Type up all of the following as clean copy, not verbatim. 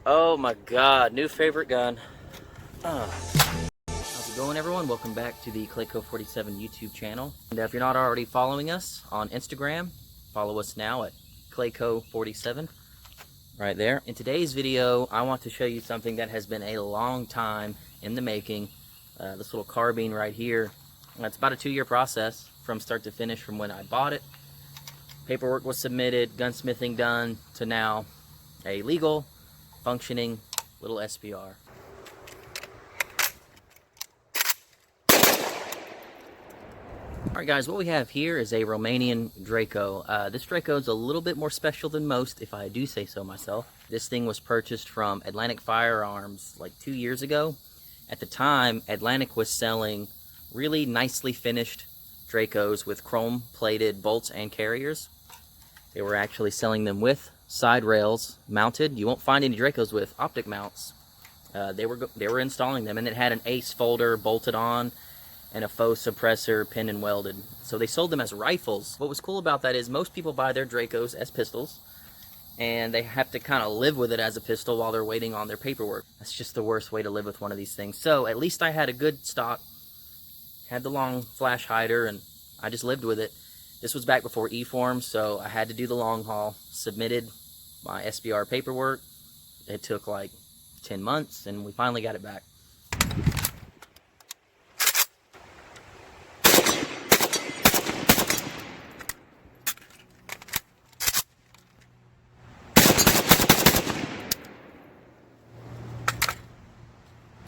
Oh my god, new favorite gun. How's it going, everyone? Welcome back to the Clayco47 YouTube channel. And if you're not already following us on Instagram, follow us now at Clayco47 right there. In today's video, I want to show you something that has been a long time in the making. This little carbine right here. It's about a 2-year process from start to finish from when I bought it. Paperwork was submitted, gunsmithing done, to now a legal, functioning little SBR. Alright guys, what we have here is a Romanian Draco. This Draco is a little bit more special than most, if I do say so myself. This thing was purchased from Atlantic Firearms like 2 years ago. At the time, Atlantic was selling really nicely finished Dracos with chrome-plated bolts and carriers. They were actually selling them with side rails mounted. You won't find any Dracos with optic mounts. They were installing them, and it had an ace folder bolted on and a faux suppressor pinned and welded. So they sold them as rifles. What was cool about that is most people buy their Dracos as pistols, and they have to kind of live with it as a pistol while they're waiting on their paperwork. That's just the worst way to live with one of these things. So at least I had a good stock, had the long flash hider, and I just lived with it. This was back before e-forms, so I had to do the long haul. Submitted my SBR paperwork. It took like 10 months, and we finally got it back.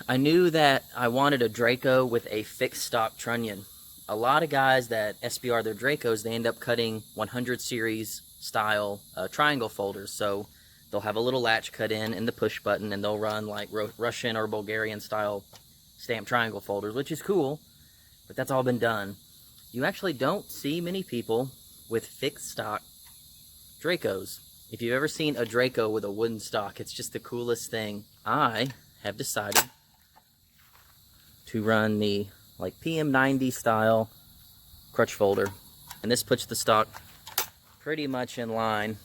I knew that I wanted a Draco with a fixed stock trunnion. A lot of guys that SBR their Dracos, they end up cutting 100 series style triangle folders. So they'll have a little latch cut in the push button, and they'll run like Russian or Bulgarian style stamped triangle folders, which is cool, but that's all been done. You actually don't see many people with fixed stock Dracos. If you've ever seen a Draco with a wooden stock, it's just the coolest thing. I have decided to run the like PM90 style crutch folder, and this puts the stock pretty much in line.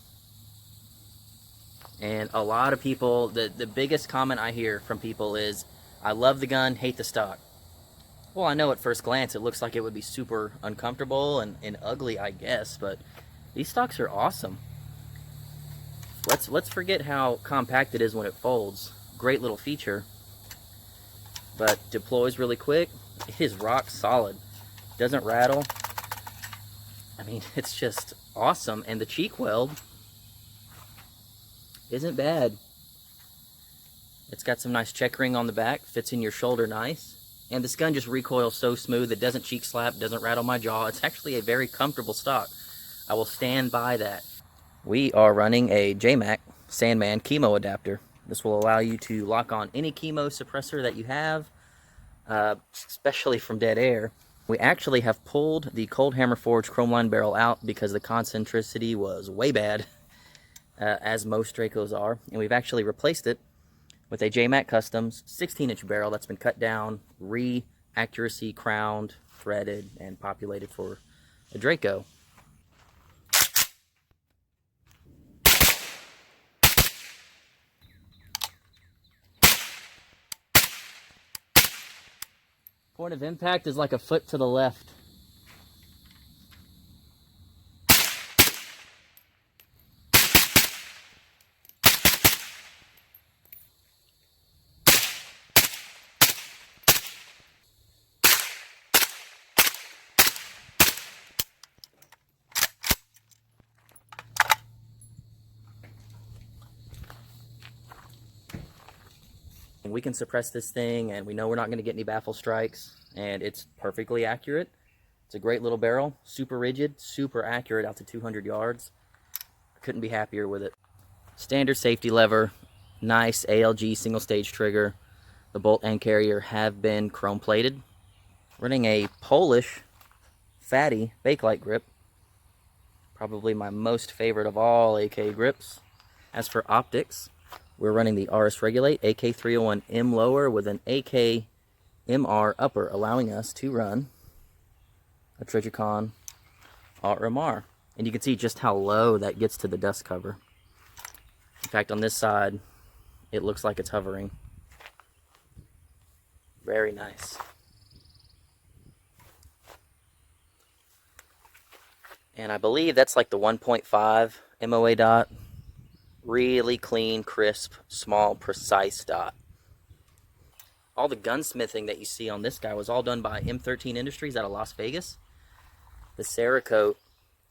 And a lot of people, the biggest comment I hear from people is, I love the gun, hate the stock. Well, I know at first glance it looks like it would be super uncomfortable and ugly, I guess, but these stocks are awesome. Let's forget how compact it is when it folds. Great little feature, but deploys really quick. It is rock solid. Doesn't rattle. I mean, it's just awesome. And the cheek weld isn't bad. It's got some nice checkering on the back. Fits in your shoulder nice. And this gun just recoils so smooth. It doesn't cheek slap. Doesn't rattle my jaw. It's actually a very comfortable stock. I will stand by that. We are running a JMac Sandman chemo adapter. This will allow you to lock on any chemo suppressor that you have, especially from dead air. We actually have pulled the Cold Hammer Forge chrome line barrel out because the concentricity was way bad, as most Dracos are, and we've actually replaced it with a JMac Customs 16-inch barrel that's been cut down, re-accuracy crowned, threaded, and populated for a Draco. Point of impact is like a foot to the left. And we can suppress this thing, and we know we're not going to get any baffle strikes, and it's perfectly accurate. It's a great little barrel, super rigid, super accurate out to 200 yards. I couldn't be happier with it. Standard safety lever, nice ALG single stage trigger. The bolt and carrier have been chrome plated. Running a Polish fatty Bakelite grip, probably my most favorite of all AK grips. As for optics, we're running the RS Regulate AK 301M lower with an AK MR upper, allowing us to run a Trigicon RMR. And you can see just how low that gets to the dust cover. In fact, on this side, it looks like it's hovering. Very nice. And I believe that's like the 1.5 MOA dot. Really clean, crisp, small, precise dot. All the gunsmithing that you see on this guy was all done by M13 Industries out of Las Vegas. The Cerakote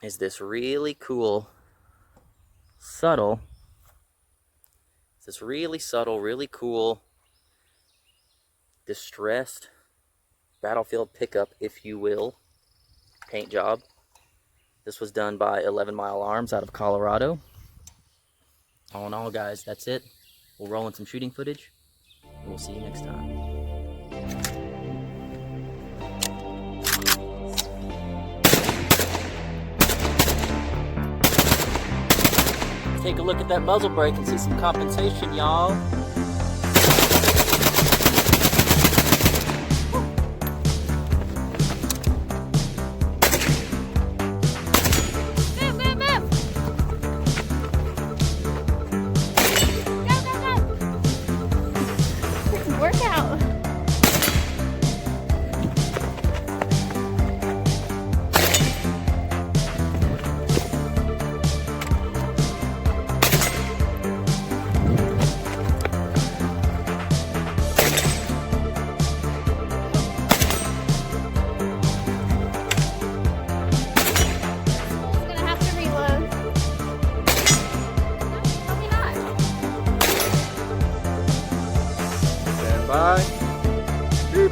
is this really cool, subtle, really cool, distressed battlefield pickup, if you will, paint job. This was done by 11 Mile Arms out of Colorado. All in all, guys, that's it. We'll roll in some shooting footage, and we'll see you next time. Take a look at that muzzle brake and see some compensation, y'all. Bye. Beep.